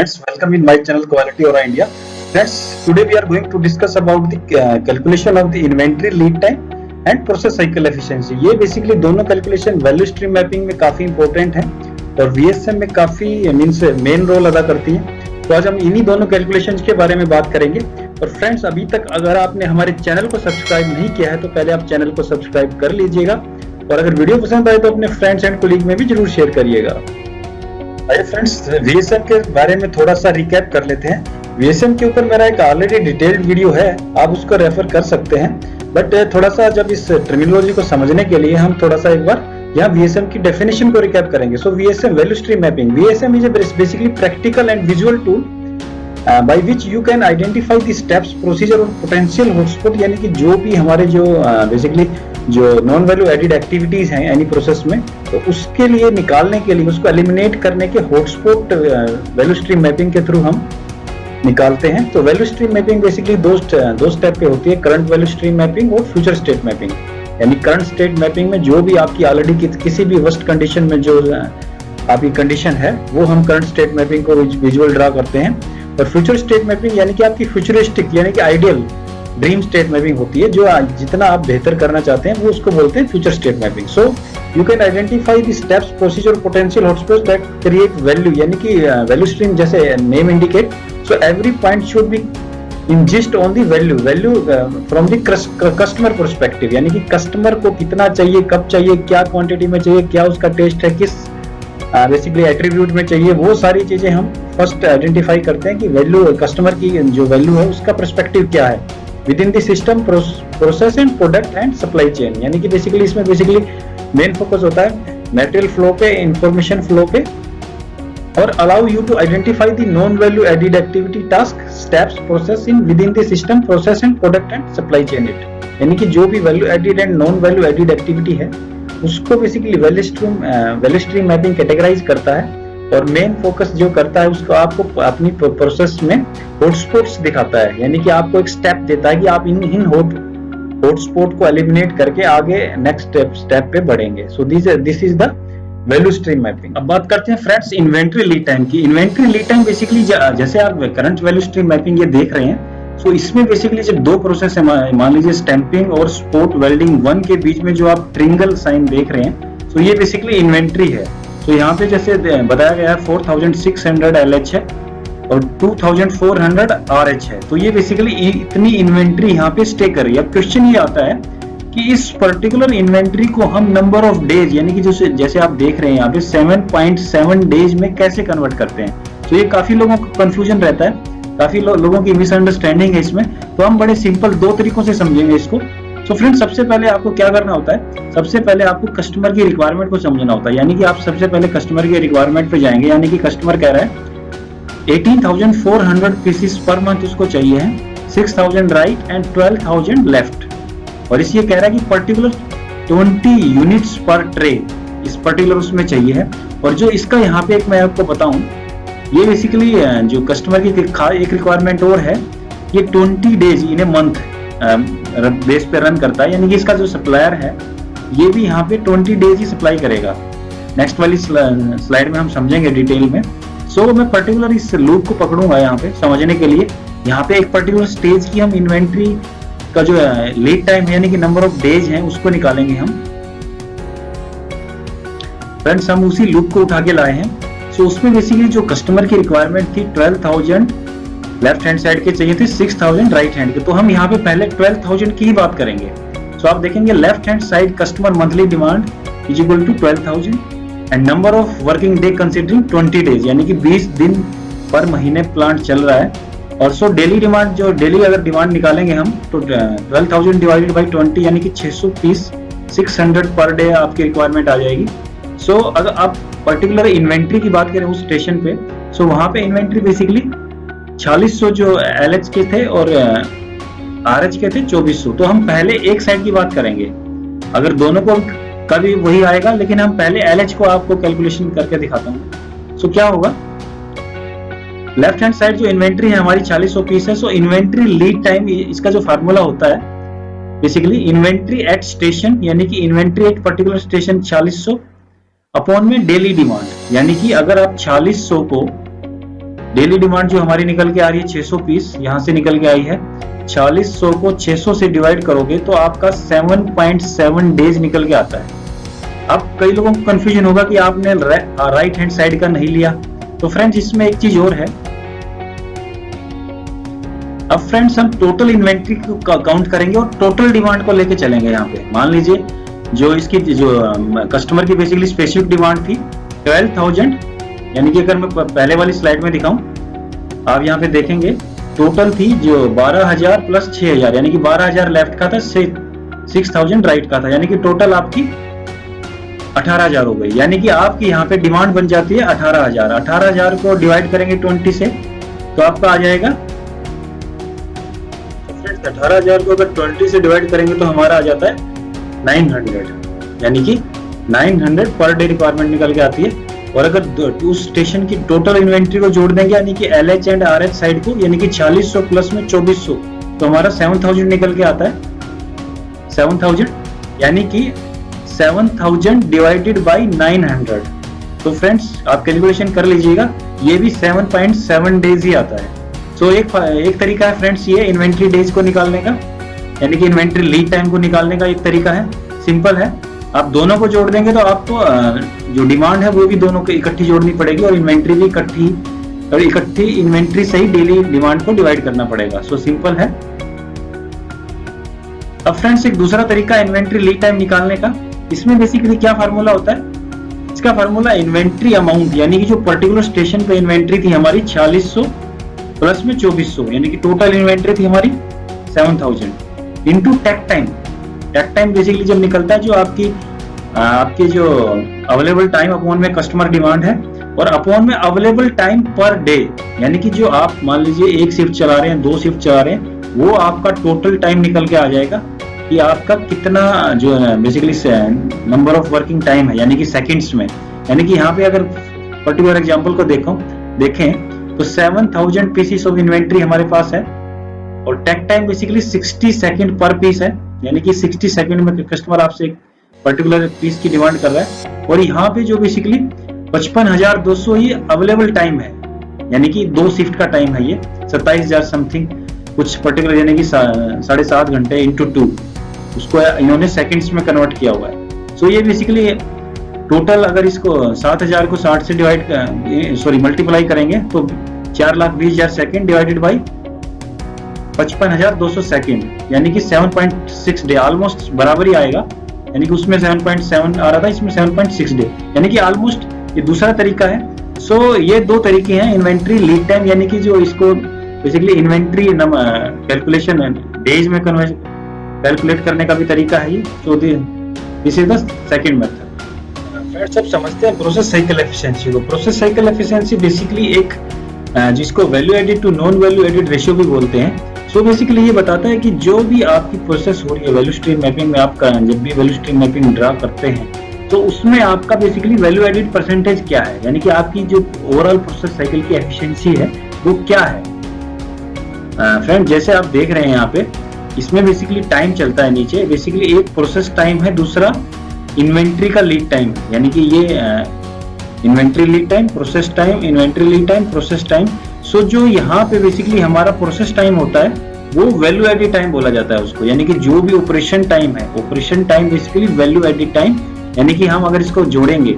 Friends, welcome in my channel Quality Aura India. Friends, today we are going to discuss about the calculation of the inventory lead time and process cycle efficiency. ये basically दोनों calculation value stream mapping में काफी important है और VSM में काफी means main role अदा करती है। तो आज हम इन्हीं दोनों कैलकुलेशंस के बारे में बात करेंगे। और फ्रेंड्स, अभी तक अगर आपने हमारे चैनल को सब्सक्राइब नहीं किया है तो पहले आप चैनल को सब्सक्राइब कर लीजिएगा और अगर वीडियो पसंद आए तो अपने फ्रेंड्स एंड कोलीग में भी जरूर शेयर करिएगा। आइए फ्रेंड्स, VSM के बारे में थोड़ा सा रिकैप कर लेते हैं। VSM के ऊपर मेरा एक ऑलरेडी डिटेल्ड वीडियो है, आप उसको रेफर कर सकते हैं। बट थोड़ा सा जब इस टर्मिनोलॉजी को समझने के लिए हम थोड़ा सा एक बार यहाँ VSM की डेफिनेशन को रिकैप करेंगे। सो VSM value stream mapping, VSM is basically practical and visual tool by which you can identify the steps, procedure और potential hotspot, यानी कि जो भी हमारे जो बेसिकली जो नॉन वैल्यू एडिड एक्टिविटीज हैं एनी प्रोसेस में, तो उसके लिए निकालने के लिए उसको एलिमिनेट करने के हॉटस्पॉट वैल्यू स्ट्रीम मैपिंग के थ्रू हम निकालते हैं। तो वैल्यू स्ट्रीम मैपिंग बेसिकली दो स्टेप पे होती है, करंट वैल्यू स्ट्रीम मैपिंग और फ्यूचर स्टेट मैपिंग। यानी करंट स्टेट मैपिंग में जो भी आपकी ऑलरेडी किसी भी वर्स्ट कंडीशन में जो आपकी कंडीशन है वो हम करंट स्टेट मैपिंग को विजुअल ड्रा करते हैं। और फ्यूचर स्टेट मैपिंग यानी कि आपकी फ्यूचरिस्टिक यानी कि आइडियल ड्रीम स्टेट मैपिंग होती है, जो जितना आप बेहतर करना चाहते हैं वो उसको बोलते हैं future state mapping. So you can identify the steps, procedure, potential hotspots that create value, यानी कि वैल्यू स्ट्रीम जैसे name indicate. So every point should be insist on the value from the customer perspective, यानी कि customer को कितना चाहिए, कब चाहिए, क्या क्वांटिटी में चाहिए, क्या उसका टेस्ट है, किस बेसिकली एट्रीब्यूट में चाहिए, वो सारी चीजें हम फर्स्ट आइडेंटिफाई करते हैं कि वैल्यू कस्टमर की जो वैल्यू है उसका पर्सपेक्टिव क्या है within the system, process and product and supply chain. यानी कि बेसिकली इसमें बेसिकली मेन फोकस होता है मटेरियल फ्लो पे, इंफॉर्मेशन फ्लो पे, और allow you to identify the non value added activity, task, steps, process in within the system, process and product and supply chain it. यानी कि जो भी value added and non value added activity है उसको basically value stream mapping categorise करता है और main focus जो करता है उसको आपको अपनी प्रोसेस में हॉटस्पॉट्स दिखाता है। यानी कि आपको एक स्टेप देता है कि आप इन हॉटस्पॉट को एलिमिनेट करके आगे नेक्स्ट स्टेप पे बढ़ेंगे। सो this is the value stream mapping. अब बात करते हैं फ्रेंड्स इन्वेंट्री लीड टाइम की। इन्वेंट्री लीड टाइम बेसिकली जैसे आप करंट वैल्यू स्ट्रीम मैपिंग ये देख रहे हैं, तो इसमें बेसिकली जब दो प्रोसेस है, मान लीजिए स्टैंपिंग और स्पॉट वेल्डिंग 1 के बीच में जो आप ट्रिंगल साइन देख रहे हैं, तो ये बेसिकली इन्वेंट्री है। तो यहाँ पे जैसे बताया गया है 4600 LH है और 2400 RH है, तो ये बेसिकली इतनी इन्वेंट्री यहाँ पे स्टे कर रही है। अब क्वेश्चन ये आता है कि इस पर्टिकुलर इन्वेंट्री को हम नंबर ऑफ डेज, यानी कि जैसे आप देख रहे हैं यहाँ पे 7.7 डेज में कैसे कन्वर्ट करते हैं। तो ये काफी लोगों को कंफ्यूजन रहता है, काफी लोगों की मिसअंडरस्टैंडिंग है इसमें। तो हम बड़े सिंपल दो तरीकों से समझेंगे इसको। तो फ्रेंड्स, सबसे पहले आपको क्या करना होता है, सबसे पहले आपको कस्टमर की रिक्वायरमेंट को समझना होता है। यानी कि आप सबसे पहले कस्टमर की रिक्वायरमेंट पे जाएंगे। यानी कि कस्टमर कह रहा है 18,400 पीसेस पर मंथ उसको चाहिए है, 6,000 राइट एंड 12,000 लेफ्ट। और इस ये कह रहा है कि पर्टिकुलर 20 यूनिट्स पर ट्रे इस पर्टिकुलर उसमें चाहिए है। और जो इसका यहाँ पे एक मैं आपको बताऊं, ये बेसिकली जो कस्टमर की एक रिक्वायरमेंट और है, ये 20 days in a month base पे रन करता है। यानी कि इसका जो सप्लायर है ये भी यहाँ पे 20 डेज ही सप्लाई करेगा। नेक्स्ट वाली स्लाइड में हम समझेंगे डिटेल में। सो मैं पर्टिकुलर इस लूप को पकड़ूंगा यहाँ पे समझने के लिए। यहाँ पे एक पर्टिकुलर स्टेज की हम इन्वेंट्री का जो लीड टाइम यानी कि नंबर ऑफ डेज है उसको निकालेंगे हम। फ्रेंड्स, हम उसी लूप को उठा के लाए हैं। सो उसमें बेसिकली जो कस्टमर की रिक्वायरमेंट थी 12,000 लेफ्ट हैंड साइड के चाहिए थे, 6,000 राइट हैंड के। तो हम यहाँ पे पहले 12,000 की ही बात करेंगे। सो आप देखेंगे left hand side customer monthly demand is equal to 12,000 and number of working day considering 20 days, यानी कि 20 दिन पर महीने प्लांट चल रहा है। और सो डेली डिमांड, जो डेली अगर डिमांड निकालेंगे हम तो 12,000 डिवाइडेड बाई 20 यानी कि 600 पीस, 600 पर डे आपकी रिक्वायरमेंट आ जाएगी। सो अगर आप पर्टिकुलर इन्वेंट्री की बात करें उस स्टेशन पे, सो वहां पे इन्वेंट्री बेसिकली 4600 जो LH के थे और RH के थे 2400। तो हम पहले एक साइड की बात करेंगे, अगर दोनों को कभी वही आएगा, लेकिन हम पहले LH को आपको कैलकुलेशन करके दिखाता हूँ। सो क्या होगा, लेफ्ट हैंड साइड जो इन्वेंट्री है हमारी 4600 पीस है। सो इन्वेंट्री लीड टाइम, इसका जो फार्मूला होता है बेसिकली इन्वेंट्री एट स्टेशन, यानी कि inventory at particular station 4600 upon में डेली डिमांड। यानी कि अगर आप 4600 को डेली डिमांड जो हमारी निकल के आ रही है 600 पीस यहाँ से निकल के आई है। 4600 को 600 से डिवाइड करोगे तो आपका 7.7 डेज निकल के आता है। अब कई लोगों को कंफ्यूजन होगा कि आपने राइट हैंड साइड का नहीं लिया। तो फ्रेंड्स इसमें एक चीज और है, अब फ्रेंड्स हम टोटल इन्वेंट्री को काउंट करेंगे और टोटल डिमांड को लेके चलेंगे। यहाँ पे मान लीजिए जो इसकी जो कस्टमर की बेसिकली स्पेसिफिक डिमांड थी 12,000, यानी कि अगर मैं पहले वाली स्लाइड में दिखाऊं, आप यहाँ पे देखेंगे टोटल थी जो 12,000 प्लस 6,000, यानी कि 12,000 लेफ्ट का था, 6,000 राइट का था, यानी कि टोटल आपकी 18,000 हो गई। यानी कि आपकी यहाँ पे डिमांड बन जाती है 18,000। 18,000 को डिवाइड करेंगे 20 से तो आपका आ जाएगा 18,000 को अगर 20 से डिवाइड करेंगे तो हमारा आ जाता है 900, यानी कि 900 पर डे रिक्वायरमेंट निकल के आती है। और अगर उस स्टेशन की टोटल इन्वेंट्री को जोड़ देंगे यानी कि LH एंड RH साइड को, यानी कि 4600 प्लस में 2400, तो हमारा 7000 निकल के आता है। 7000 यानी कि 7000 डिवाइडेड बाई 900। तो फ्रेंड्स आप कैलकुलेशन कर लीजिएगा, ये भी 7.7 डेज ही आता है। सो एक तरीका है फ्रेंड्स ये इन्वेंट्री डेज को निकालने का, यानी कि इन्वेंट्री लीड टाइम को निकालने का एक तरीका है, सिंपल है। आप दोनों को जोड़ देंगे तो आपको जो डिमांड है वो भी दोनों को इकट्ठी जोड़नी पड़ेगी और इन्वेंट्री भी इकट्ठी इन्वेंट्री से ही डेली डिमांड को डिवाइड करना पड़ेगा। सो सिंपल है। अब फ्रेंड्स एक दूसरा तरीका इन्वेंट्री लीड टाइम निकालने का, इसमें बेसिकली क्या फार्मूला होता है, इसका फार्मूला इन्वेंट्री अमाउंट, यानी कि जो पर्टिकुलर स्टेशन पे इन्वेंट्री थी हमारी 4600 प्लस में 2400, यानी कि टोटल इन्वेंट्री थी हमारी 7000 into takt time. Takt time basically जब निकलता है जो आपकी जो अवेलेबल टाइम अपॉन में कस्टमर डिमांड है और अपॉन में अवेलेबल टाइम पर डे, यानी कि जो आप मान लीजिए एक शिफ्ट चला रहे हैं, 2 शिफ्ट चला रहे हैं, वो आपका टोटल टाइम निकल के आ जाएगा कि आपका कितना जो basically number of working time है, यानी कि सेकंड्स में। यानी कि यहाँ पे अगर पर्टिकुलर एग्जांपल को देखें तो 7000 पीसेस ऑफ इन्वेंट्री हमारे पास है और टेक टाइम बेसिकली 60 सेकंड पर पीस है, यानी कि 60 सेकंड में कस्टमर आपसे एक पर्टिकुलर पीस की डिमांड कर रहा है। और यहाँ पे जो बेसिकली 55,200 ही अवेलेबल टाइम है, यानी कि 2 शिफ्ट का टाइम है, ये 27,000 समथिंग कुछ पर्टिकुलर, यानी कि 7.5 घंटे इंटू 2, उसको इन्होंने सेकंड्स में कन्वर्ट किया हुआ है। सो ये बेसिकली टोटल अगर इसको 7,000 को 60 से मल्टीप्लाई करेंगे तो 4,20,000 सेकंड डिवाइडेड बाई 55,200 सेकंड, यानी कि 7.6 डे, ऑलमोस्ट बराबर ही आएगा। यानी कि उसमें 7.7 आ रहा था, इसमें 7.6 डे, यानी कि ऑलमोस्ट ये दूसरा तरीका है। सो ये 2 तरीके हैं इन्वेंट्री लीड टाइम, यानी कि जो इसको बेसिकली इन्वेंट्री कैलकुलेशन डेज में कैलकुलेट करने का भी तरीका है ये। So this is the second method. Friends अब समझते हैं प्रोसेस साइकिल एफिशिएंसी को। प्रोसेस साइकिल एफिशिएंसी बेसिकली एक जिसको value added to non value added ratio भी बोलते हैं। सो बेसिकली ये बताता है कि जो भी आपकी प्रोसेस हो रही है वैल्यू स्ट्रीम मैपिंग में, आपका जब भी वैल्यू स्ट्रीम मैपिंग ड्रा करते हैं तो उसमें आपका बेसिकली वैल्यू एडिड परसेंटेज क्या है, यानी कि आपकी जो ओवरऑल प्रोसेस साइकिल की एफिशिएंसी है वो क्या है। फ्रेंड जैसे आप देख रहे हैं यहाँ पे, इसमें बेसिकली टाइम चलता है नीचे, बेसिकली एक प्रोसेस टाइम है, दूसरा इन्वेंट्री का लीड टाइम, यानी कि ये inventory lead time, process time, inventory lead time, process time. So जो यहाँ पे बेसिकली हमारा प्रोसेस टाइम होता है वो वैल्यू एडिड टाइम बोला जाता है उसको, यानी कि जो भी ऑपरेशन टाइम है, operation time basically value added time, यानी कि हम अगर इसको जोड़ेंगे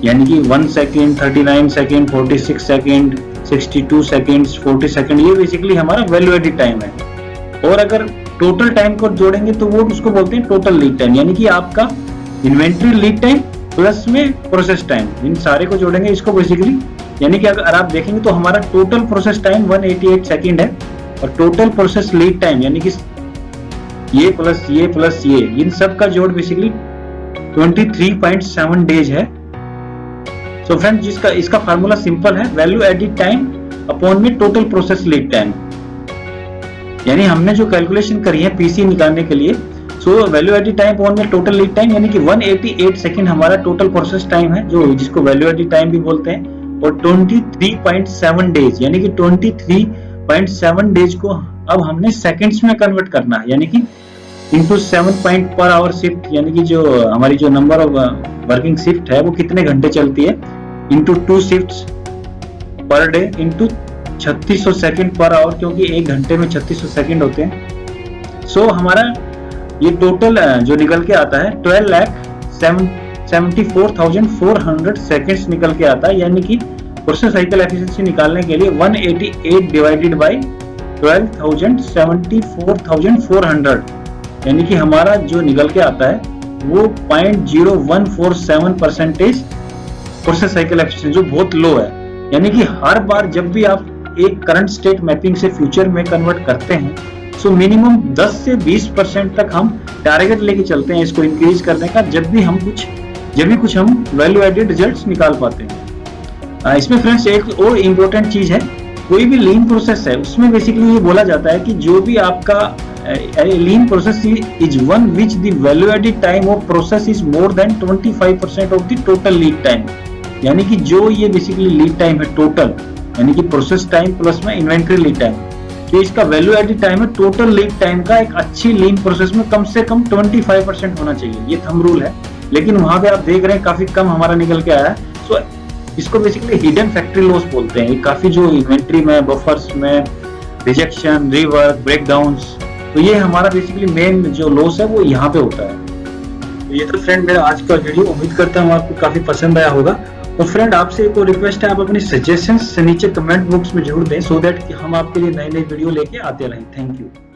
यानी कि 1 second, 39 second, 46 second, 62 seconds, 40 second, ये बेसिकली हमारा वैल्यू एडिड टाइम है। और अगर टोटल टाइम को जोड़ेंगे तो वो उसको बोलते हैं टोटल लीड टाइम, यानी कि आपका इन्वेंट्री लीड टाइम प्लस में प्रोसेस टाइम, इन सारे को जोड़ेंगे इसको बेसिकली, यानी कि अगर आप देखेंगे तो हमारा टोटल प्रोसेस टाइम 188 सेकेंड है और टोटल प्रोसेस लीड टाइम यानी कि ये प्लस ये इन सब का जोड़ बेसिकली 23.7 डेज है। सो फ्रेंड्स इसका फार्मूला सिंपल है, वैल्यू एडिड टाइम अपॉन में टोटल प्रोसेस लीड टाइम, यानी हमने जो कैलकुलेशन करी है पीसी निकालने के लिए। So value added time upon में टोटल लीड टाइम, यानी कि 188 सेकंड हमारा टोटल प्रोसेस टाइम है, जो जिसको वैल्यू एडिड टाइम भी बोलते हैं, और 23.7 डेज यानी कि 23.7 डेज को अब हमने सेकंड्स में कन्वर्ट करना है, यानी कि into 7 point per hour shift, यानी कि जो हमारी जो नंबर ऑफ वर्किंग शिफ्ट है वो कितने घंटे चलती है, into 2 shifts, per day into 3600 second per hour, क्योंकि 1 घंटे में 3600 सेकेंड होते हैं। सो हमारा ये टोटल जो निकल के आता है 12,74,400 सेकेंड्स निकल के आता है, यानी कि प्रोसेस साइकिल एफिशिएंसी निकालने के लिए 188 डिवाइडेड बाई 12,74,400, यानी कि हमारा जो निकल के आता है वो 0.0147% प्रोसेस साइकिल एफिशिएंसी, जो बहुत लो है। यानी कि हर बार जब भी आप एक करंट स्टेट मैपिंग से फ्यूचर में कन्वर्ट करते हैं, सो मिनिमम 10 से 20% तक हम टारगेट लेके चलते हैं इसको इंक्रीज करने का, जब भी कुछ हम वैल्यू एडेड रिजल्ट्स निकाल पाते हैं। इसमें फ्रेंड्स एक और इम्पोर्टेंट चीज है, कोई भी लीन प्रोसेस है उसमें बेसिकली ये बोला जाता है कि जो भी आपका lean process is one which the value added time of process is more than 25% of the total lead time. यानी कि जो ये बेसिकली लीड टाइम है टोटल, यानी कि प्रोसेस टाइम प्लस में इन्वेंट्री लीड टाइम, तो इसका वैल्यू एडेड टाइम है टोटल लीड टाइम का एक अच्छी लीन प्रोसेस में कम से कम 25% होना चाहिए। ये थंब रूल है, लेकिन वहां पे आप देख रहे हैं काफी कम हमारा निकल के आया है। सो इसको बेसिकली हिडन फैक्ट्री लॉस बोलते हैं। ये काफी जो इन्वेंट्री में, बफर्स में, रिजेक्शन, रीवर्क, ब्रेकडाउन्स, तो ये हमारा बेसिकली मेन जो लॉस है वो यहाँ पे होता है। तो ये तो फ्रेंड मेरा आज का वीडियो, उम्मीद करता हूँ आपको काफी पसंद आया होगा। और फ्रेंड आपसे एक और रिक्वेस्ट है, आप अपनी सजेशंस नीचे कमेंट बॉक्स में जरूर दें, सो दैट हम आपके लिए नए वीडियो लेके आते रहें। Thank you.